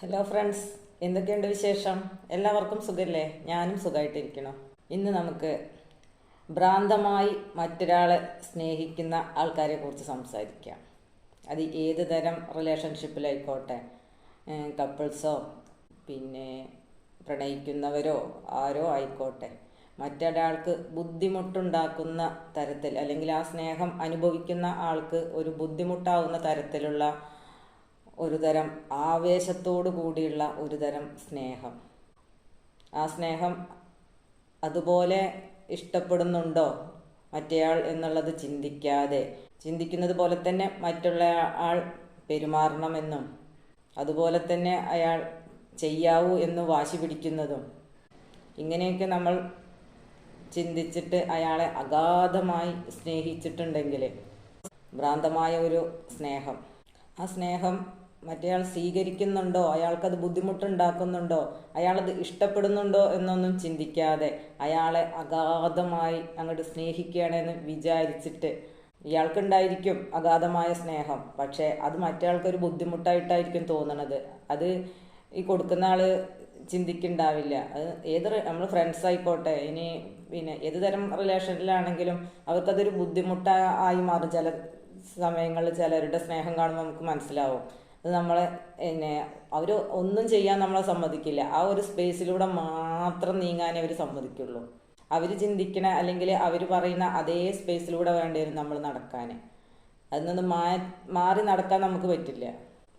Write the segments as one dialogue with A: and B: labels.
A: Hello friends, എന്തൊക്കെയുണ്ട് വിശേഷം? എല്ലാവർക്കും സുഖല്ലേ? ഞാനും സുഖമായിട്ടിരിക്കണം. ഇന്ന് നമുക്ക് ഭ്രാന്തമായി മറ്റൊരാളെ സ്നേഹിക്കുന്ന ആൾക്കാരെ കുറിച്ച് സംസാരിക്കാം. അത് ഏത് തരം റിലേഷൻഷിപ്പിലായിക്കോട്ടെ, കപ്പിൾസോ പിന്നെ പ്രണയിക്കുന്നവരോ ആരോ ആയിക്കോട്ടെ, മറ്റൊരാൾക്ക് ബുദ്ധിമുട്ടുണ്ടാക്കുന്ന തരത്തിൽ അല്ലെങ്കിൽ ആ സ്നേഹം അനുഭവിക്കുന്ന ആൾക്ക് ഒരു ബുദ്ധിമുട്ടാവുന്ന തരത്തിലുള്ള ഒരു തരം ആവേശത്തോടു കൂടിയുള്ള ഒരു തരം സ്നേഹം. ആ സ്നേഹം അതുപോലെ ഇഷ്ടപ്പെടുന്നുണ്ടോ മറ്റേയാൾ എന്നുള്ളത് ചിന്തിക്കുന്നത് പോലെ തന്നെ മറ്റുള്ള ആൾ പെരുമാറണമെന്നും അതുപോലെ തന്നെ അയാൾ ചെയ്യാവൂ എന്ന് വാശി പിടിക്കുന്നതും, ഇങ്ങനെയൊക്കെ നമ്മൾ ചിന്തിച്ചിട്ട് അയാളെ അഗാധമായി സ്നേഹിച്ചിട്ടുണ്ടെങ്കിൽ ഭ്രാന്തമായ ഒരു സ്നേഹം, ആ സ്നേഹം മറ്റേയാൾ സ്വീകരിക്കുന്നുണ്ടോ, അയാൾക്കത് ബുദ്ധിമുട്ടുണ്ടാക്കുന്നുണ്ടോ, അയാളത് ഇഷ്ടപ്പെടുന്നുണ്ടോ എന്നൊന്നും ചിന്തിക്കാതെ അയാളെ അഗാധമായി അങ്ങോട്ട് സ്നേഹിക്കുകയാണെന്ന് വിചാരിച്ചിട്ട്, ഇയാൾക്കുണ്ടായിരിക്കും അഗാധമായ സ്നേഹം, പക്ഷേ അത് മറ്റേയാൾക്കൊരു ബുദ്ധിമുട്ടായിട്ടായിരിക്കും തോന്നണത്. അത് ഈ കൊടുക്കുന്ന ആൾ ചിന്തിക്കുന്നുണ്ടാവില്ല. അത് നമ്മൾ ഫ്രണ്ട്സ് ആയിക്കോട്ടെ, ഇനി പിന്നെ ഏത് തരം റിലേഷനിലാണെങ്കിലും അവർക്കതൊരു ബുദ്ധിമുട്ടായി മാറും. ചില സമയങ്ങളിൽ ചിലരുടെ സ്നേഹം കാണുമ്പോൾ നമുക്ക് മനസ്സിലാവും. അത് നമ്മളെ അവർ ഒന്നും ചെയ്യാൻ നമ്മളെ സമ്മതിക്കില്ല. ആ ഒരു സ്പേസിലൂടെ മാത്രം നീങ്ങാനേ അവർ സമ്മതിക്കുള്ളൂ. അവർ ചിന്തിക്കണ അല്ലെങ്കിൽ അവർ പറയുന്ന അതേ സ്പേസിലൂടെ വേണ്ടി വരും നമ്മൾ നടക്കാൻ. അതിൽ നിന്ന് മാറി നടക്കാൻ നമുക്ക് പറ്റില്ല.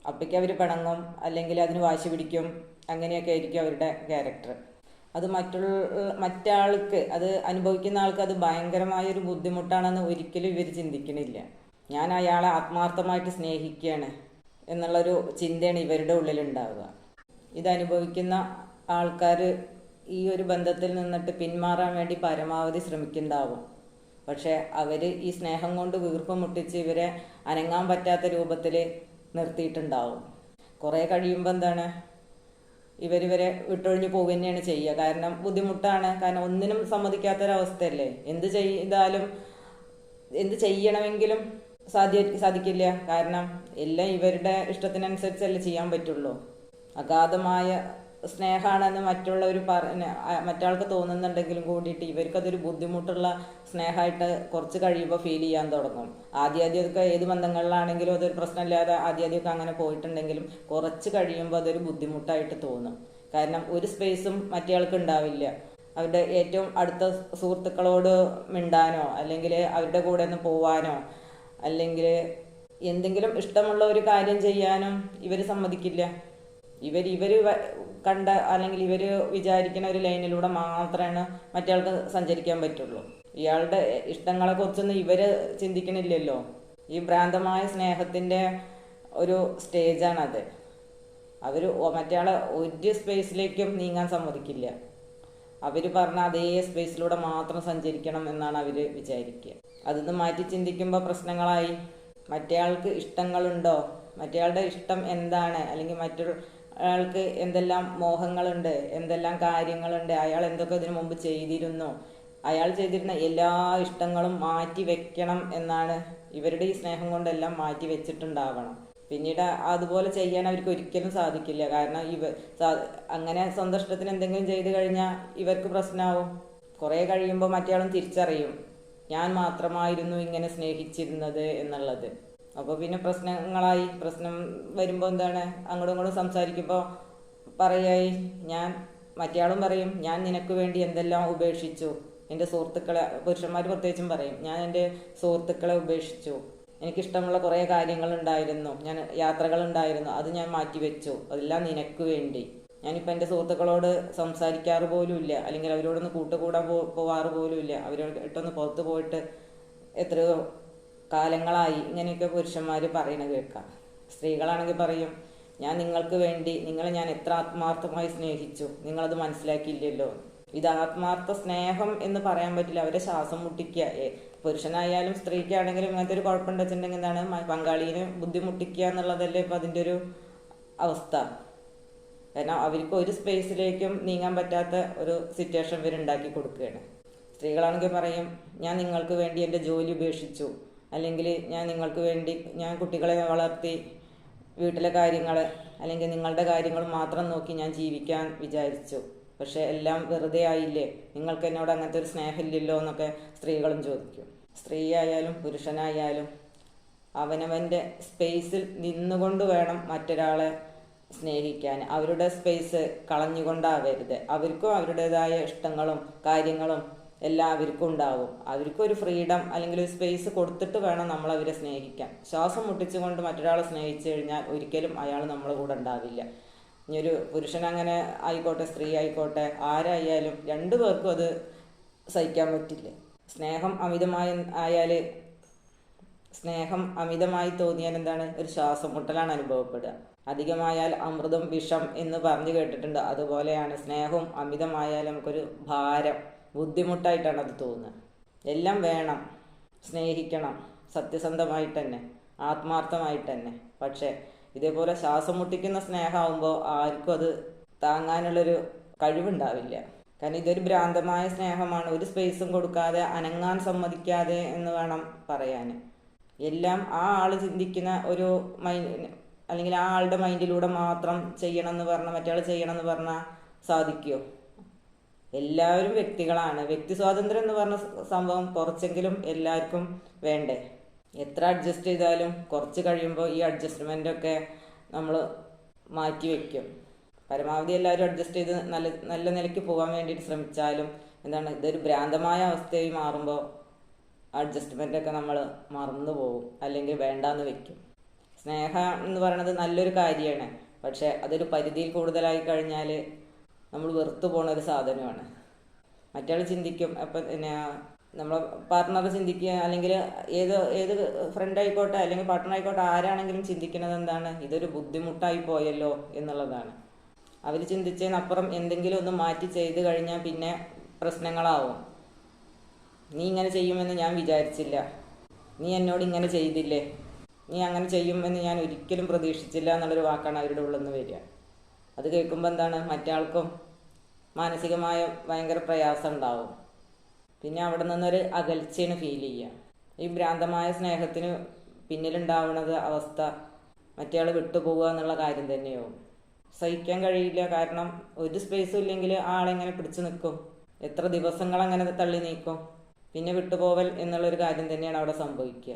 A: അപ്പോഴേക്കും അവർ പിണങ്ങും, അല്ലെങ്കിൽ അതിന് വാശി പിടിക്കും. അങ്ങനെയൊക്കെ ആയിരിക്കും അവരുടെ ക്യാരക്ടർ. അത് മറ്റാൾക്ക്, അത് അനുഭവിക്കുന്ന ആൾക്ക് അത് ഭയങ്കരമായൊരു ബുദ്ധിമുട്ടാണെന്ന് ഒരിക്കലും ഇവർ ചിന്തിക്കണില്ല. ഞാൻ അയാളെ ആത്മാർത്ഥമായിട്ട് സ്നേഹിക്കുകയാണ് എന്നുള്ളൊരു ചിന്തയാണ് ഇവരുടെ ഉള്ളിലുണ്ടാവുക. ഇതനുഭവിക്കുന്ന ആൾക്കാർ ഈ ഒരു ബന്ധത്തിൽ നിന്നിട്ട് പിന്മാറാൻ വേണ്ടി പരമാവധി ശ്രമിക്കുന്നുണ്ടാവും. പക്ഷെ അവർ ഈ സ്നേഹം കൊണ്ട് വീർപ്പ് മുട്ടിച്ച് ഇവരെ അനങ്ങാൻ പറ്റാത്ത രൂപത്തിൽ നിർത്തിയിട്ടുണ്ടാവും. കുറേ കഴിയുമ്പോൾ എന്താണ്, ഇവരിവരെ വിട്ടൊഴിഞ്ഞ് പോകുക തന്നെയാണ് ചെയ്യുക. കാരണം ബുദ്ധിമുട്ടാണ്. കാരണം ഒന്നിനും സമ്മതിക്കാത്തൊരവസ്ഥയല്ലേ. എന്ത് ചെയ്യണമെങ്കിലും സാധിക്കില്ല. കാരണം എല്ലാം ഇവരുടെ ഇഷ്ടത്തിനനുസരിച്ചല്ലേ ചെയ്യാൻ പറ്റുള്ളൂ. അഗാധമായ സ്നേഹമാണെന്ന് മറ്റാൾക്ക് തോന്നുന്നുണ്ടെങ്കിലും കൂടിയിട്ട് ഇവർക്കതൊരു ബുദ്ധിമുട്ടുള്ള സ്നേഹമായിട്ട് കുറച്ച് കഴിയുമ്പോൾ ഫീൽ ചെയ്യാൻ തുടങ്ങും. ആദ്യമൊക്കെ ഏത് ബന്ധങ്ങളിലാണെങ്കിലും അതൊരു പ്രശ്നമില്ലാതെ ആദ്യമൊക്കെ അങ്ങനെ പോയിട്ടുണ്ടെങ്കിലും കുറച്ച് കഴിയുമ്പോൾ അതൊരു ബുദ്ധിമുട്ടായിട്ട് തോന്നും. കാരണം ഒരു സ്പേസും മറ്റേയാൾക്ക് ഉണ്ടാവില്ല. അവരുടെ ഏറ്റവും അടുത്ത സുഹൃത്തുക്കളോട് മിണ്ടാനോ അല്ലെങ്കിൽ അവരുടെ കൂടെ ഒന്ന് പോവാനോ അല്ലെങ്കിൽ എന്തെങ്കിലും ഇഷ്ടമുള്ള ഒരു കാര്യം ചെയ്യാനും ഇവർ സമ്മതിക്കില്ല. ഇവർ കണ്ട അല്ലെങ്കിൽ ഇവർ വിചാരിക്കുന്ന ഒരു ലൈനിലൂടെ മാത്രമാണ് മറ്റേയാൾക്ക് സഞ്ചരിക്കാൻ പറ്റുള്ളൂ. ഇയാളുടെ ഇഷ്ടങ്ങളെ കുറിച്ചൊന്നും ഇവർ ചിന്തിക്കണില്ലല്ലോ. ഈ ഭ്രാന്തമായ സ്നേഹത്തിൻ്റെ ഒരു സ്റ്റേജാണത്. അവർ മറ്റേയാളെ ഒരു സ്പേസിലേക്കും നീങ്ങാൻ സമ്മതിക്കില്ല. അവർ പറഞ്ഞ അതേ സ്പേസിലൂടെ മാത്രം സഞ്ചരിക്കണം എന്നാണ് അവർ വിചാരിക്കുക. അതിന്ന് മാറ്റി ചിന്തിക്കുമ്പോൾ പ്രശ്നങ്ങളായി. മറ്റേയാൾക്ക് ഇഷ്ടങ്ങളുണ്ടോ, മറ്റേയാളുടെ ഇഷ്ടം എന്താണ്, അല്ലെങ്കിൽ മറ്റൊരാൾക്ക് എന്തെല്ലാം മോഹങ്ങളുണ്ട്, എന്തെല്ലാം കാര്യങ്ങളുണ്ട്, അയാൾ എന്തൊക്കെ ഇതിനു മുമ്പ് ചെയ്തിരുന്നു, അയാൾ ചെയ്തിരുന്ന എല്ലാ ഇഷ്ടങ്ങളും മാറ്റി വെക്കണം എന്നാണ് ഇവരുടെ ഈ സ്നേഹം കൊണ്ടെല്ലാം മാറ്റി വെച്ചിട്ടുണ്ടാവണം. പിന്നീട് അതുപോലെ ചെയ്യാൻ അവർക്ക് ഒരിക്കലും സാധിക്കില്ല. കാരണം അങ്ങനെ സ്വന്തം ഇഷ്ടത്തിന് എന്തെങ്കിലും ചെയ്തു കഴിഞ്ഞാൽ ഇവർക്ക് പ്രശ്നമാവും. കുറേ കഴിയുമ്പോൾ മറ്റേയാളും തിരിച്ചറിയും ഞാൻ മാത്രമായിരുന്നു ഇങ്ങനെ സ്നേഹിച്ചിരുന്നത് എന്നുള്ളത്. അപ്പോൾ പിന്നെ പ്രശ്നം വരുമ്പോൾ എന്താണ്, അങ്ങോട്ടും ഇങ്ങോട്ടും സംസാരിക്കുമ്പോൾ മറ്റേയാളും പറയും ഞാൻ നിനക്ക് വേണ്ടി എന്തെല്ലാം ഉപേക്ഷിച്ചു. എൻ്റെ സുഹൃത്തുക്കളെ, പുരുഷന്മാർ പ്രത്യേകിച്ചും പറയും, ഞാൻ എൻ്റെ സുഹൃത്തുക്കളെ ഉപേക്ഷിച്ചു, എനിക്കിഷ്ടമുള്ള കുറേ കാര്യങ്ങളുണ്ടായിരുന്നു, യാത്രകളുണ്ടായിരുന്നു, അത് ഞാൻ മാറ്റിവെച്ചു, അതെല്ലാം നിനക്ക് വേണ്ടി. ഞാനിപ്പോൾ എൻ്റെ സുഹൃത്തുക്കളോട് സംസാരിക്കാറ് പോലും ഇല്ല, അല്ലെങ്കിൽ അവരോടൊന്ന് കൂട്ടുകൂടാൻ പോവാറ് പോലും ഇല്ല, അവരോട്ടൊന്ന് പുറത്ത് പോയിട്ട് എത്രയോ കാലങ്ങളായി. ഇങ്ങനെയൊക്കെ പുരുഷന്മാർ പറയണത് കേൾക്കാം. സ്ത്രീകളാണെങ്കിൽ പറയും ഞാൻ നിങ്ങൾക്ക് വേണ്ടി, നിങ്ങളെ ഞാൻ എത്ര ആത്മാർത്ഥമായി സ്നേഹിച്ചു, നിങ്ങളത് മനസ്സിലാക്കിയില്ലല്ലോ. ഇത് ആത്മാർത്ഥ സ്നേഹം എന്ന് പറയാൻ പറ്റില്ല. അവരെ ശ്വാസം മുട്ടിക്കുക. പുരുഷനായാലും സ്ത്രീക്കാണെങ്കിലും ഇങ്ങനത്തെ ഒരു കുഴപ്പമുണ്ടെന്ന് വെച്ചിട്ടുണ്ടെങ്കിൽ എന്താണ്, പങ്കാളിനെ ബുദ്ധിമുട്ടിക്കുക എന്നുള്ളതല്ലേ ഇപ്പം അതിൻ്റെ ഒരു അവസ്ഥ. കാരണം അവർക്ക് ഒരു സ്പേസിലേക്കും നീങ്ങാൻ പറ്റാത്ത ഒരു സിറ്റുവേഷൻ ഇവരുണ്ടാക്കി കൊടുക്കുകയാണ്. സ്ത്രീകളാണെങ്കിൽ പറയും ഞാൻ നിങ്ങൾക്ക് വേണ്ടി എൻ്റെ ജോലി ഉപേക്ഷിച്ചു, അല്ലെങ്കിൽ ഞാൻ നിങ്ങൾക്ക് വേണ്ടി ഞാൻ കുട്ടികളെ വളർത്തി വീട്ടിലെ കാര്യങ്ങൾ അല്ലെങ്കിൽ നിങ്ങളുടെ കാര്യങ്ങൾ മാത്രം നോക്കി ഞാൻ ജീവിക്കാൻ വിചാരിച്ചു. പക്ഷെ എല്ലാം വെറുതെ ആയില്ലേ, നിങ്ങൾക്ക് എന്നോട് അങ്ങനത്തെ ഒരു സ്നേഹമില്ലല്ലോ എന്നൊക്കെ സ്ത്രീകളും ചോദിക്കും. സ്ത്രീ ആയാലും പുരുഷനായാലും അവനവൻ്റെ സ്പേസിൽ നിന്നുകൊണ്ട് വേണം മറ്റൊരാളെ സ്നേഹിക്കാൻ. അവരുടെ സ്പേസ് കളഞ്ഞുകൊണ്ടാവരുത്. അവർക്കും അവരുടേതായ ഇഷ്ടങ്ങളും കാര്യങ്ങളും എല്ലാം അവർക്കും ഉണ്ടാവും. അവർക്കൊരു ഫ്രീഡം അല്ലെങ്കിൽ ഒരു സ്പേസ് കൊടുത്തിട്ട് വേണം നമ്മൾ അവരെ സ്നേഹിക്കാൻ. ശ്വാസം മുട്ടിച്ചുകൊണ്ട് മറ്റൊരാളെ സ്നേഹിച്ചു കഴിഞ്ഞാൽ ഒരിക്കലും അയാൾ നമ്മളെ കൂടെ ഉണ്ടാവില്ല. ഇനി ഒരു പുരുഷൻ അങ്ങനെ ആയിക്കോട്ടെ, സ്ത്രീ ആയിക്കോട്ടെ, ആരായാലും രണ്ടു പേർക്കും അത് സഹിക്കാൻ പറ്റില്ല. സ്നേഹം അമിതമായി തോന്നിയാൽ എന്താണ്, ഒരു ശ്വാസം മുട്ടലാണ് അനുഭവപ്പെടുക. അധികമായാൽ അമൃതം വിഷം എന്ന് പറഞ്ഞു കേട്ടിട്ടുണ്ട്. അതുപോലെയാണ് സ്നേഹവും അമിതമായാൽ നമുക്കൊരു ഭാരം, ബുദ്ധിമുട്ടായിട്ടാണ് അത് തോന്നുക. എല്ലാം വേണം, സ്നേഹിക്കണം, സത്യസന്ധമായിട്ട് തന്നെ, ആത്മാർത്ഥമായിട്ട് തന്നെ. പക്ഷേ ഇതേപോലെ ശ്വാസം മുട്ടിക്കുന്ന സ്നേഹമാകുമ്പോൾ ആർക്കും അത് താങ്ങാനുള്ളൊരു കഴിവുണ്ടാവില്ല. കാരണം ഇതൊരു ഭ്രാന്തമായ സ്നേഹമാണ്. ഒരു സ്പേസും കൊടുക്കാതെ, അനങ്ങാൻ സമ്മതിക്കാതെ എന്ന് വേണം പറയാൻ. എല്ലാം ആ ആൾ ചിന്തിക്കുന്ന ഒരു അല്ലെങ്കിൽ ആ ആളുടെ മൈൻഡിലൂടെ മാത്രം ചെയ്യണമെന്ന് പറഞ്ഞാൽ മറ്റേ ആൾ ചെയ്യണമെന്ന് പറഞ്ഞാൽ സാധിക്കുമോ? എല്ലാവരും വ്യക്തികളാണ്. വ്യക്തി സ്വാതന്ത്ര്യം എന്ന് പറഞ്ഞ സംഭവം കുറച്ചെങ്കിലും എല്ലാവർക്കും വേണ്ടേ? എത്ര അഡ്ജസ്റ്റ് ചെയ്താലും കുറച്ച് കഴിയുമ്പോൾ ഈ അഡ്ജസ്റ്റ്മെൻ്റൊക്കെ നമ്മൾ മാറ്റി വയ്ക്കും. പരമാവധി എല്ലാവരും അഡ്ജസ്റ്റ് ചെയ്ത് നല്ല നിലയ്ക്ക് പോകാൻ വേണ്ടിയിട്ട് ശ്രമിച്ചാലും എന്താണ്, ഇതൊരു ഭ്രാന്തമായ അവസ്ഥയായി മാറുമ്പോൾ അഡ്ജസ്റ്റ്മെൻ്റൊക്കെ നമ്മൾ മറന്നു പോകും, അല്ലെങ്കിൽ വേണ്ടാന്ന് വെക്കും. സ്നേഹം എന്ന് പറയുന്നത് നല്ലൊരു കാര്യമാണ്. പക്ഷേ അതൊരു പരിധിയിൽ കൂടുതലായി കഴിഞ്ഞാൽ നമ്മൾ വെറുത്തു പോണ ഒരു സാധനമാണ്. മറ്റയാൾ ചിന്തിക്കും, അപ്പം പിന്നെ നമ്മളെ പാർട്ട്ണർ ചിന്തിക്കുക, അല്ലെങ്കിൽ ഏത് ഫ്രണ്ട് ആയിക്കോട്ടെ അല്ലെങ്കിൽ പാർട്ട്ണർ ആയിക്കോട്ടെ, ആരാണെങ്കിലും ചിന്തിക്കുന്നത് എന്താണ്, ഇതൊരു ബുദ്ധിമുട്ടായി പോയല്ലോ എന്നുള്ളതാണ്. അവർ ചിന്തിച്ചതിനപ്പുറം എന്തെങ്കിലും ഒന്ന് മാറ്റി ചെയ്ത് കഴിഞ്ഞാൽ പിന്നെ പ്രശ്നങ്ങളാവും. നീ ഇങ്ങനെ ചെയ്യുമെന്ന് ഞാൻ വിചാരിച്ചില്ല, നീ എന്നോട് ഇങ്ങനെ ചെയ്തില്ലേ, നീ അങ്ങനെ ചെയ്യുമെന്ന് ഞാൻ ഒരിക്കലും പ്രതീക്ഷിച്ചില്ല എന്നുള്ളൊരു വാക്കാണ് അവരുടെ ഉള്ളിൽ നിന്ന് വരിക. അത് കേൾക്കുമ്പോൾ എന്താണ്, മറ്റാൾക്കും മാനസികമായ ഭയങ്കര പ്രയാസം ഉണ്ടാവും. പിന്നെ അവിടെ നിന്നൊരു അകൽച്ചയാണ് ഫീൽ ചെയ്യുക. ഈ ഭ്രാന്തമായ സ്നേഹത്തിന് പിന്നിലുണ്ടാവുന്നത് അവസ്ഥ മറ്റേയാൾ വിട്ടുപോകുക എന്നുള്ള കാര്യം തന്നെയാവും. സഹിക്കാൻ കഴിയില്ല. കാരണം ഒരു സ്പേസും ഇല്ലെങ്കിൽ ആളെങ്ങനെ പിടിച്ചു നിൽക്കും, എത്ര ദിവസങ്ങൾ അങ്ങനെ തള്ളി നീക്കും. പിന്നെ വിട്ടുപോവൽ എന്നുള്ളൊരു കാര്യം തന്നെയാണ് അവിടെ സംഭവിക്കുക.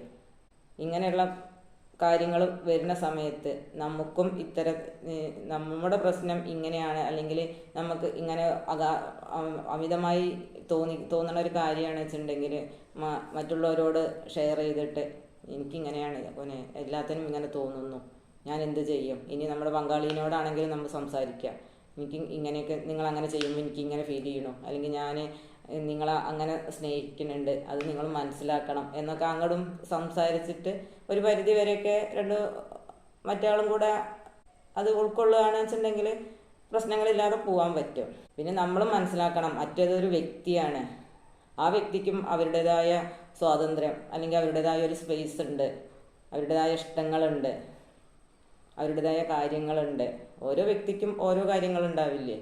A: ഇങ്ങനെയുള്ള കാര്യങ്ങൾ വരുന്ന സമയത്ത് നമുക്കും നമ്മുടെ പ്രശ്നം ഇങ്ങനെയാണ്, അല്ലെങ്കിൽ നമുക്ക് ഇങ്ങനെ അമിതമായി തോന്നുന്ന ഒരു കാര്യമാണ് വെച്ചിട്ടുണ്ടെങ്കിൽ മറ്റുള്ളവരോട് ഷെയർ ചെയ്തിട്ട് എനിക്കിങ്ങനെയാണ്, അപ്പോൾ എല്ലാത്തിനും ഇങ്ങനെ തോന്നുന്നു, ഞാൻ എന്ത് ചെയ്യും, ഇനി നമ്മുടെ പങ്കാളിനോടാണെങ്കിലും നമുക്ക് സംസാരിക്കാം, എനിക്ക് ഇങ്ങനെയൊക്കെ നിങ്ങൾ അങ്ങനെ ചെയ്യുമ്പോൾ എനിക്ക് ഇങ്ങനെ ഫീൽ ചെയ്യണോ, അല്ലെങ്കിൽ ഞാൻ നിങ്ങളെ അങ്ങനെ സ്നേഹിക്കുന്നുണ്ട്, അത് നിങ്ങൾ മനസ്സിലാക്കണം എന്നൊക്കെ അങ്ങോട്ടും സംസാരിച്ചിട്ട് ഒരു പരിധി വരെയൊക്കെ മറ്റാളും കൂടെ അത് ഉൾക്കൊള്ളുകയാണെന്ന് വെച്ചിട്ടുണ്ടെങ്കിൽ പ്രശ്നങ്ങളില്ലാതെ പോകാൻ പറ്റും. പിന്നെ നമ്മൾ മനസ്സിലാക്കണം, മറ്റേതൊരു വ്യക്തിയാണ്, ആ വ്യക്തിക്കും അവരുടേതായ സ്വാതന്ത്ര്യം അല്ലെങ്കിൽ അവരുടേതായ ഒരു സ്പേസ് ഉണ്ട്, അവരുടേതായ ഇഷ്ടങ്ങളുണ്ട്, അവരുടേതായ കാര്യങ്ങളുണ്ട്. ഓരോ വ്യക്തിക്കും ഓരോ കാര്യങ്ങളുണ്ടാവില്ലേ?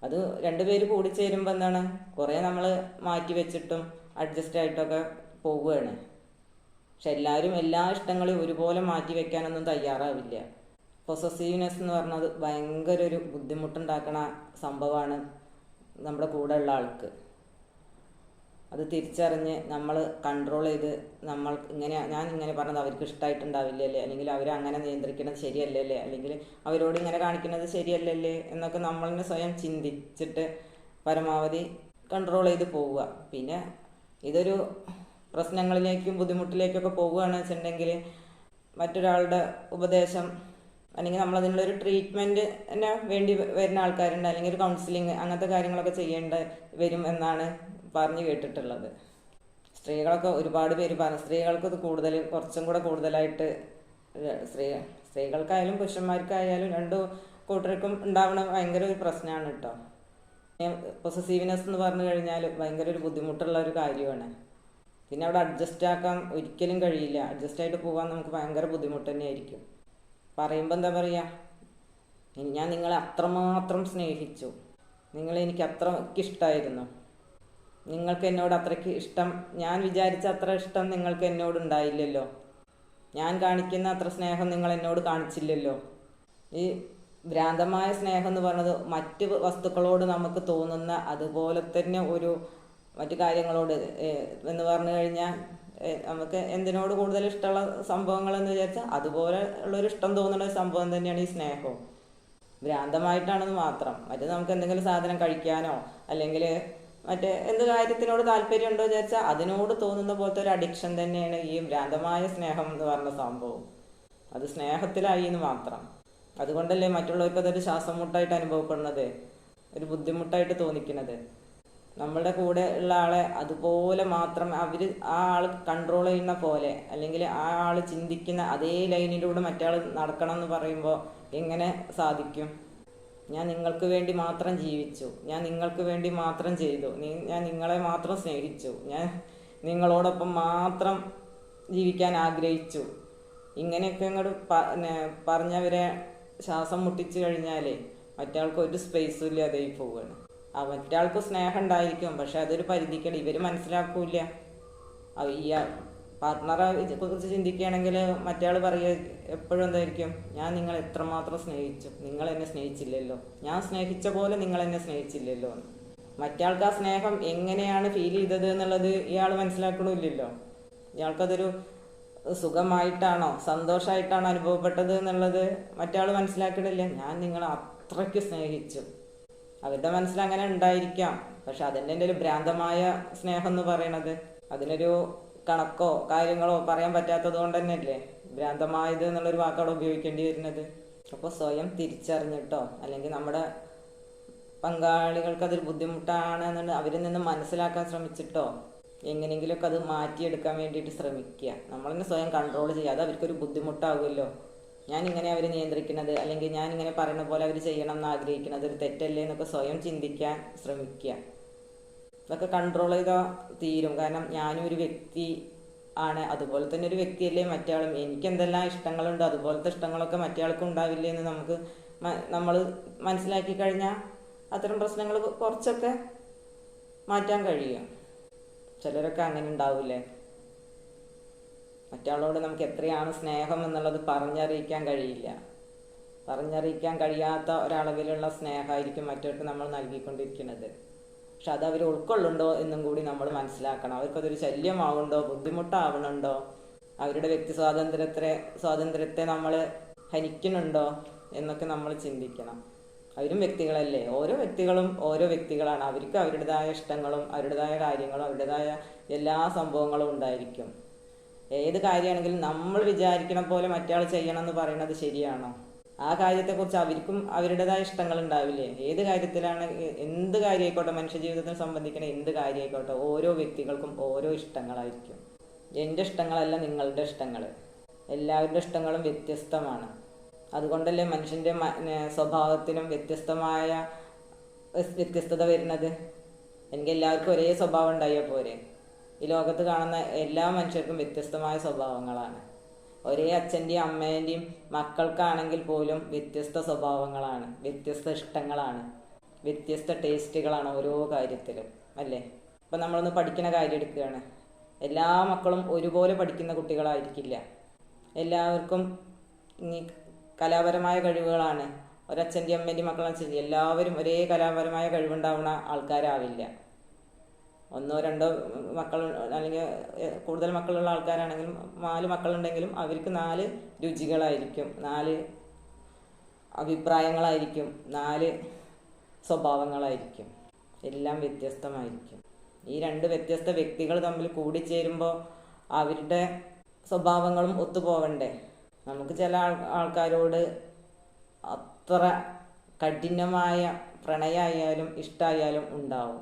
A: അത് രണ്ടുപേര് കൂടിച്ചേരുമ്പോൾ എന്താണ്, കുറേ നമ്മൾ മാറ്റി വെച്ചിട്ടും അഡ്ജസ്റ്റ് ആയിട്ടൊക്കെ പോവുകയാണ്. പക്ഷെ എല്ലാവരും എല്ലാ ഇഷ്ടങ്ങളെയും ഒരുപോലെ മാറ്റി വെക്കാനൊന്നും തയ്യാറാവില്ല. പൊസസീവ്നെസ് എന്ന് പറഞ്ഞത് ഭയങ്കര ഒരു ബുദ്ധിമുട്ടുണ്ടാക്കണ സംഭവമാണ് നമ്മുടെ കൂടെ ഉള്ള ആൾക്ക്. അത് തിരിച്ചറിഞ്ഞ് നമ്മൾ കൺട്രോൾ ചെയ്ത് ഞാൻ ഇങ്ങനെ പറഞ്ഞത് അവർക്ക് ഇഷ്ടമായിട്ടുണ്ടാവില്ലല്ലേ, അല്ലെങ്കിൽ അവരങ്ങനെ നിയന്ത്രിക്കുന്നത് ശരിയല്ലല്ലേ, അല്ലെങ്കിൽ അവരോട് ഇങ്ങനെ കാണിക്കുന്നത് ശരിയല്ലല്ലേ എന്നൊക്കെ നമ്മളെ സ്വയം ചിന്തിച്ചിട്ട് പരമാവധി കൺട്രോൾ ചെയ്ത് പോവുക. പിന്നെ ഇതൊരു പ്രശ്നങ്ങളിലേക്കും ബുദ്ധിമുട്ടിലേക്കൊക്കെ പോവുകയാണെന്ന് വെച്ചിട്ടുണ്ടെങ്കിൽ മറ്റൊരാളുടെ ഉപദേശം അല്ലെങ്കിൽ നമ്മളതിനുള്ളൊരു ട്രീറ്റ്മെൻറ്റ് തന്നെ വേണ്ടി വരുന്ന ആൾക്കാരുണ്ട്, അല്ലെങ്കിൽ ഒരു കൗൺസിലിങ് അങ്ങനത്തെ കാര്യങ്ങളൊക്കെ ചെയ്യേണ്ട വരും എന്നാണ് പറഞ്ഞു കേട്ടിട്ടുള്ളത്. സ്ത്രീകളൊക്കെ ഒരുപാട് പേര് പറഞ്ഞു, സ്ത്രീകൾക്കത് കുറച്ചും കൂടെ കൂടുതലായിട്ട് സ്ത്രീകൾക്കായാലും പുരുഷന്മാർക്കായാലും രണ്ടു കൂട്ടർക്കും ഉണ്ടാവുന്ന ഭയങ്കര ഒരു പ്രശ്നമാണ് കേട്ടോ. പൊസസീവ്നെസ് എന്ന് പറഞ്ഞു കഴിഞ്ഞാൽ ഭയങ്കര ഒരു ബുദ്ധിമുട്ടുള്ള ഒരു കാര്യമാണ്. പിന്നെ അവിടെ അഡ്ജസ്റ്റ് ആക്കാൻ ഒരിക്കലും കഴിയില്ല. അഡ്ജസ്റ്റ് ആയിട്ട് പോകാൻ നമുക്ക് ഭയങ്കര ബുദ്ധിമുട്ട് തന്നെയായിരിക്കും. പറയുമ്പോൾ എന്താ പറയുക, ഞാൻ നിങ്ങളെ അത്രമാത്രം സ്നേഹിച്ചു, എനിക്ക് അത്രയ്ക്ക് ഇഷ്ടമായിരുന്നു, നിങ്ങൾക്ക് എന്നോട് അത്രയ്ക്ക് ഇഷ്ടം, ഞാൻ വിചാരിച്ച അത്ര ഇഷ്ടം നിങ്ങൾക്ക് എന്നോട് ഉണ്ടായില്ലല്ലോ, ഞാൻ കാണിക്കുന്ന അത്ര സ്നേഹം നിങ്ങൾ എന്നോട് കാണിച്ചില്ലല്ലോ. ഈ ഭ്രാന്തമായ സ്നേഹം എന്ന് പറയുന്നത് മറ്റ് വസ്തുക്കളോട് നമുക്ക് തോന്നുന്ന അതുപോലെ തന്നെ ഒരു മറ്റു കാര്യങ്ങളോട് എന്ന് പറഞ്ഞു കഴിഞ്ഞാൽ നമുക്ക് എന്തിനോട് കൂടുതൽ ഇഷ്ടമുള്ള സംഭവങ്ങൾ എന്ന് വിചാരിച്ചാൽ അതുപോലെ ഉള്ളൊരു ഇഷ്ടം തോന്നുന്ന ഒരു സംഭവം തന്നെയാണ് ഈ സ്നേഹവും. ഭ്രാന്തമായിട്ടാണെന്ന് മാത്രം. മറ്റേ നമുക്ക് എന്തെങ്കിലും സാധനം കഴിക്കാനോ അല്ലെങ്കിൽ മറ്റേ എന്ത് കാര്യത്തിനോട് താല്പര്യം ഉണ്ടോ വിചാരിച്ചാൽ അതിനോട് തോന്നുന്ന പോലത്തെ ഒരു അഡിക്ഷൻ തന്നെയാണ് ഈ ഭ്രാന്തമായ സ്നേഹം എന്ന് പറഞ്ഞ സംഭവം. അത് സ്നേഹത്തിലായി എന്ന് മാത്രം. അതുകൊണ്ടല്ലേ മറ്റുള്ളവർക്ക് അതൊരു ശ്വാസം മുട്ടായിട്ട് അനുഭവപ്പെടുന്നത്, ഒരു ബുദ്ധിമുട്ടായിട്ട് തോന്നിക്കുന്നത്. നമ്മളുടെ കൂടെ ഉള്ള ആളെ അതുപോലെ മാത്രം ആ ആൾ കൺട്രോൾ ചെയ്യുന്ന പോലെ അല്ലെങ്കിൽ ആ ആൾ ചിന്തിക്കുന്ന അതേ ലൈനിലൂടെ മറ്റാൾ നടക്കണം എന്ന് പറയുമ്പോൾ എങ്ങനെ സാധിക്കും? ഞാൻ നിങ്ങൾക്ക് വേണ്ടി മാത്രം ജീവിച്ചു, ഞാൻ നിങ്ങൾക്ക് വേണ്ടി മാത്രം ചെയ്തു, ഞാൻ നിങ്ങളെ മാത്രം സ്നേഹിച്ചു, ഞാൻ നിങ്ങളോടൊപ്പം മാത്രം ജീവിക്കാൻ ആഗ്രഹിച്ചു, ഇങ്ങനെയൊക്കെ അങ്ങോട്ട് പറഞ്ഞവരെ ശ്വാസം മുട്ടിച്ചു കഴിഞ്ഞാലേ മറ്റാൾക്ക് ഒരു സ്പേസും ഇല്ലാതായി പോവുകയാണ്. മറ്റാൾക്ക് സ്നേഹം ഉണ്ടായിരിക്കും, പക്ഷെ അതൊരു പരിധിക്കടി ഇവർ മനസ്സിലാക്കൂല. ഈ പാർട്ട്ണറെ കുറിച്ച് ചിന്തിക്കുകയാണെങ്കിൽ മറ്റയാൾ പറയുക എപ്പോഴും എന്തായിരിക്കും, ഞാൻ നിങ്ങളെ എത്രമാത്രം സ്നേഹിച്ചു, നിങ്ങൾ എന്നെ സ്നേഹിച്ചില്ലല്ലോ, ഞാൻ സ്നേഹിച്ച പോലെ നിങ്ങൾ എന്നെ സ്നേഹിച്ചില്ലല്ലോ. മറ്റയാൾക്ക് ആ സ്നേഹം എങ്ങനെയാണ് ഫീൽ ചെയ്തത് എന്നുള്ളത് ഇയാൾ മനസ്സിലാക്കണമില്ലല്ലോ. ഇയാൾക്കതൊരു സുഖമായിട്ടാണോ സന്തോഷമായിട്ടാണോ അനുഭവപ്പെട്ടത് എന്നുള്ളത് മറ്റാൾ മനസ്സിലാക്കണില്ല. ഞാൻ നിങ്ങളെ അത്രയ്ക്ക് സ്നേഹിച്ചു. അവരുടെ മനസ്സിൽ അങ്ങനെ ഉണ്ടായിരിക്കാം, പക്ഷെ അതിൻ്റെ ഒരു ഭ്രാന്തമായ സ്നേഹം എന്ന് പറയണത് അതിനൊരു കണക്കോ കാര്യങ്ങളോ പറയാൻ പറ്റാത്തത് കൊണ്ട് തന്നെയല്ലേ ഭ്രാന്തമായത് എന്നുള്ളൊരു വാക്കവിടെ ഉപയോഗിക്കേണ്ടി വരുന്നത്. അപ്പോൾ സ്വയം തിരിച്ചറിഞ്ഞിട്ടോ അല്ലെങ്കിൽ നമ്മുടെ പങ്കാളികൾക്ക് അതൊരു ബുദ്ധിമുട്ടാണ് എന്നുണ്ട് അവരിൽ നിന്ന് മനസ്സിലാക്കാൻ ശ്രമിച്ചിട്ടോ എങ്ങനെയെങ്കിലുമൊക്കെ അത് മാറ്റിയെടുക്കാൻ വേണ്ടിയിട്ട് ശ്രമിക്കുക. നമ്മൾ തന്നെ സ്വയം കൺട്രോൾ ചെയ്യുക. അത് അവർക്കൊരു ബുദ്ധിമുട്ടാകുമല്ലോ. ഞാനിങ്ങനെ അവർ നിയന്ത്രിക്കുന്നത് അല്ലെങ്കിൽ ഞാനിങ്ങനെ പറയുന്ന പോലെ അവർ ചെയ്യണം എന്ന് ആഗ്രഹിക്കുന്നത് ഒരു തെറ്റല്ലേ എന്നൊക്കെ സ്വയം ചിന്തിക്കാൻ ശ്രമിക്കുക. ഇതൊക്കെ കൺട്രോൾ ചെയ്താൽ തീരും. കാരണം ഞാനും ഒരു വ്യക്തി ആണ്, അതുപോലെ തന്നെ ഒരു വ്യക്തിയല്ലേ മറ്റയാളും. എനിക്ക് എന്തെല്ലാം ഇഷ്ടങ്ങളുണ്ട് അതുപോലത്തെ ഇഷ്ടങ്ങളൊക്കെ മറ്റയാൾക്കും ഉണ്ടാവില്ലേ എന്ന് നമ്മൾ മനസ്സിലാക്കി കഴിഞ്ഞാൽ അത്തരം പ്രശ്നങ്ങൾ കുറച്ചൊക്കെ മാറ്റാൻ കഴിയും. ചിലരൊക്കെ അങ്ങനെ ഉണ്ടാവില്ലേ, മറ്റാളോട് നമുക്ക് എത്രയാണ് സ്നേഹം എന്നുള്ളത് പറഞ്ഞറിയിക്കാൻ കഴിയില്ല. പറഞ്ഞറിയിക്കാൻ കഴിയാത്ത ഒരളവിലുള്ള സ്നേഹമായിരിക്കും മറ്റവർക്ക് നമ്മൾ നൽകിക്കൊണ്ടിരിക്കുന്നത്. പക്ഷെ അത് അവർ ഉൾക്കൊള്ളുന്നുണ്ടോ എന്നും കൂടി നമ്മൾ മനസ്സിലാക്കണം. അവർക്കതൊരു ശല്യമാവുന്നുണ്ടോ, ബുദ്ധിമുട്ടാവണുണ്ടോ, അവരുടെ വ്യക്തി സ്വാതന്ത്ര്യത്തെ നമ്മൾ ഹനിക്കുന്നുണ്ടോ എന്നൊക്കെ നമ്മൾ ചിന്തിക്കണം. അവരും വ്യക്തികളല്ലേ, ഓരോ വ്യക്തികളും ഓരോ വ്യക്തികളാണ്. അവർക്ക് അവരുടേതായ ഇഷ്ടങ്ങളും അവരുടേതായ കാര്യങ്ങളും അവരുടേതായ എല്ലാ സംഭവങ്ങളും ഉണ്ടായിരിക്കും. ഏത് കാര്യമാണെങ്കിലും നമ്മൾ വിചാരിക്കണ പോലെ മറ്റയാൾ ചെയ്യണം എന്ന് പറയുന്നത് ശരിയാണോ? ആ കാര്യത്തെക്കുറിച്ച് അവർക്കും അവരുടേതായ ഇഷ്ടങ്ങൾ ഉണ്ടാവില്ലേ? ഏത് കാര്യത്തിലാണ്, എന്ത് കാര്യമായിക്കോട്ടെ, മനുഷ്യ ജീവിതത്തിന് സംബന്ധിക്കുന്ന എന്ത് കാര്യമായിക്കോട്ടെ, ഓരോ വ്യക്തികൾക്കും ഓരോ ഇഷ്ടങ്ങളായിരിക്കും. എൻ്റെ ഇഷ്ടങ്ങളല്ല നിങ്ങളുടെ ഇഷ്ടങ്ങൾ. എല്ലാവരുടെ ഇഷ്ടങ്ങളും വ്യത്യസ്തമാണ്. അതുകൊണ്ടല്ലേ മനുഷ്യൻ്റെ സ്വഭാവത്തിനും വ്യത്യസ്തത വരുന്നത്. എനിക്ക് എല്ലാവർക്കും ഒരേ സ്വഭാവം ഉണ്ടായാൽ പോരെ? ഈ ലോകത്ത് കാണുന്ന എല്ലാ മനുഷ്യർക്കും വ്യത്യസ്തമായ സ്വഭാവങ്ങളാണ്. ഒരേ അച്ഛൻ്റെയും അമ്മേൻ്റെയും മക്കൾക്കാണെങ്കിൽ പോലും വ്യത്യസ്ത സ്വഭാവങ്ങളാണ്, വ്യത്യസ്ത ഇഷ്ടങ്ങളാണ്, വ്യത്യസ്ത ടേസ്റ്റുകളാണ് ഓരോ കാര്യത്തിലും, അല്ലേ? ഇപ്പം നമ്മളൊന്ന് പഠിക്കുന്ന കാര്യം എടുക്കുകയാണ്. എല്ലാ മക്കളും ഒരുപോലെ പഠിക്കുന്ന കുട്ടികളായിരിക്കില്ല. എല്ലാവർക്കും ഇനി കലാപരമായ കഴിവുകളാണ്. ഒരച്ഛൻ്റെയും അമ്മേൻ്റെയും മക്കളനുസരിച്ച് എല്ലാവരും ഒരേ കലാപരമായ കഴിവുണ്ടാവുന്ന ആൾക്കാരാവില്ല. ഒന്നോ രണ്ടോ മക്കൾ അല്ലെങ്കിൽ കൂടുതൽ മക്കളുള്ള ആൾക്കാരാണെങ്കിലും 4 മക്കളുണ്ടെങ്കിലും അവർക്ക് 4 രുചികളായിരിക്കും, 4 അഭിപ്രായങ്ങളായിരിക്കും, 4 സ്വഭാവങ്ങളായിരിക്കും. എല്ലാം വ്യത്യസ്തമായിരിക്കും. ഈ 2 വ്യത്യസ്ത വ്യക്തികൾ തമ്മിൽ കൂടിച്ചേരുമ്പോൾ അവരുടെ സ്വഭാവങ്ങളും ഒത്തുപോകണ്ടേ? നമുക്ക് ചില ആൾക്കാരോട് അത്ര കഠിനമായ പ്രണയമായാലും ഇഷ്ടമായാലും ഉണ്ടാവും.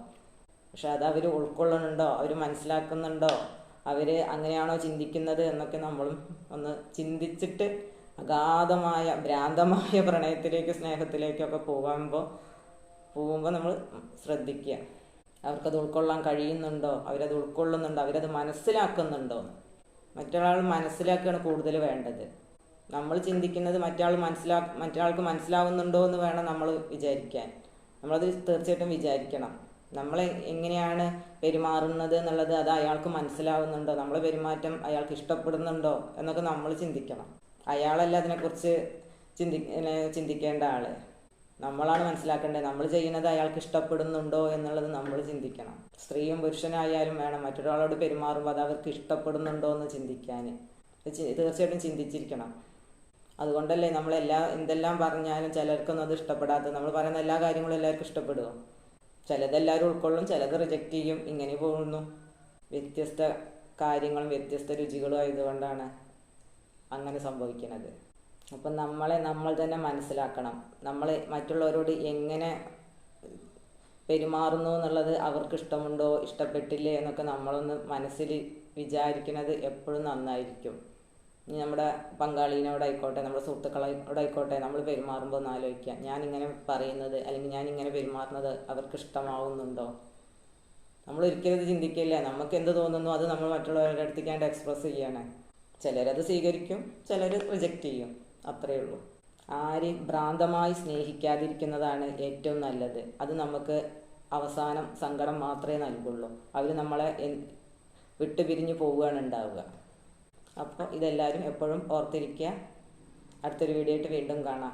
A: പക്ഷെ അത് അവർ ഉൾക്കൊള്ളുന്നുണ്ടോ, അവർ മനസ്സിലാക്കുന്നുണ്ടോ, അവർ അങ്ങനെയാണോ ചിന്തിക്കുന്നത് എന്നൊക്കെ നമ്മളും ഒന്ന് ചിന്തിച്ചിട്ട് അഗാധമായ ഭ്രാന്തമായ പ്രണയത്തിലേക്ക് സ്നേഹത്തിലേക്കൊക്കെ പോകുമ്പോൾ നമ്മൾ ശ്രദ്ധിക്കുക. അവർക്കത് ഉൾക്കൊള്ളാൻ കഴിയുന്നുണ്ടോ, അവരത് ഉൾക്കൊള്ളുന്നുണ്ടോ, അവരത് മനസ്സിലാക്കുന്നുണ്ടോ? മറ്റൊരാൾ മനസ്സിലാക്കുകയാണ് കൂടുതൽ വേണ്ടത്. നമ്മൾ ചിന്തിക്കുന്നത് മറ്റൊരാൾക്ക് മനസ്സിലാവുന്നുണ്ടോ എന്ന് വേണം നമ്മൾ വിചാരിക്കാൻ. നമ്മളത് തീർച്ചയായിട്ടും വിചാരിക്കണം. നമ്മൾ എങ്ങനെയാണ് പെരുമാറുന്നത് എന്നുള്ളത് അത് അയാൾക്ക് മനസ്സിലാവുന്നുണ്ടോ, നമ്മളെ പെരുമാറ്റം അയാൾക്ക് ഇഷ്ടപ്പെടുന്നുണ്ടോ എന്നൊക്കെ നമ്മൾ ചിന്തിക്കണം. അയാളല്ല അതിനെക്കുറിച്ച് ചിന്തിക്കേണ്ട ആള്. നമ്മളാണ് മനസ്സിലാക്കേണ്ടത് നമ്മൾ ചെയ്യുന്നത് അയാൾക്ക് ഇഷ്ടപ്പെടുന്നുണ്ടോ എന്നുള്ളത് നമ്മൾ ചിന്തിക്കണം. സ്ത്രീയും പുരുഷനായാലും വേണം മറ്റൊരാളോട് പെരുമാറുമ്പോൾ അത് അവർക്ക് ഇഷ്ടപ്പെടുന്നുണ്ടോ എന്ന് ചിന്തിക്കാൻ. തീർച്ചയായിട്ടും ചിന്തിച്ചിരിക്കണം. അതുകൊണ്ടല്ലേ എന്തെല്ലാം പറഞ്ഞാലും ചിലർക്കൊന്നും അത് ഇഷ്ടപ്പെടാത്തത്. നമ്മൾ പറയുന്ന എല്ലാ കാര്യങ്ങളും എല്ലാവർക്കും ഇഷ്ടപ്പെടുമോ? ചിലതെല്ലാവരും ഉൾക്കൊള്ളും, ചിലത് റിജക്റ്റ് ചെയ്യും. ഇങ്ങനെ പോകുന്നു. വ്യത്യസ്ത കാര്യങ്ങളും വ്യത്യസ്ത രുചികളും ആയതുകൊണ്ടാണ് അങ്ങനെ സംഭവിക്കുന്നത്. അപ്പം നമ്മൾ തന്നെ മനസ്സിലാക്കണം. നമ്മൾ മറ്റുള്ളവരോട് എങ്ങനെ പെരുമാറുന്നു എന്നുള്ളത് അവർക്ക് ഇഷ്ടമുണ്ടോ ഇഷ്ടപ്പെട്ടില്ലേ എന്നൊക്കെ നമ്മളൊന്ന് മനസ്സിൽ വിചാരിക്കുന്നത് എപ്പോഴും നന്നായിരിക്കും. ഇനി നമ്മുടെ പങ്കാളിനോടായിക്കോട്ടെ, നമ്മുടെ സുഹൃത്തുക്കളോടായിക്കോട്ടെ, നമ്മൾ പെരുമാറുമ്പോൾ ഒന്ന് ആലോചിക്കുക, ഞാനിങ്ങനെ പറയുന്നത് അല്ലെങ്കിൽ ഞാനിങ്ങനെ പെരുമാറുന്നത് അവർക്ക് ഇഷ്ടമാവുന്നുണ്ടോ? നമ്മൾ ഒരിക്കലും ഇത് ചിന്തിക്കില്ല. നമുക്ക് എന്ത് തോന്നുന്നു അത് നമ്മൾ മറ്റുള്ളവരുടെ അടുത്തേക്കാണ്ട് എക്സ്പ്രസ് ചെയ്യാണ്. ചിലരത് സ്വീകരിക്കും, ചിലർ റിജക്റ്റ് ചെയ്യും. അത്രയേ ഉള്ളൂ. ആരെയും ഭ്രാന്തമായി സ്നേഹിക്കാതിരിക്കുന്നതാണ് ഏറ്റവും നല്ലത്. അത് നമുക്ക് അവസാനം സങ്കടം മാത്രമേ നൽകുള്ളൂ. അവർ നമ്മളെ വിട്ടുപിരിഞ്ഞു പോവുകയാണ് ഉണ്ടാവുക. അപ്പോൾ ഇതെല്ലാവരും എപ്പോഴും ഓർത്തിരിക്കുക. അടുത്തൊരു വീഡിയോ ആയിട്ട് വീണ്ടും കാണാം.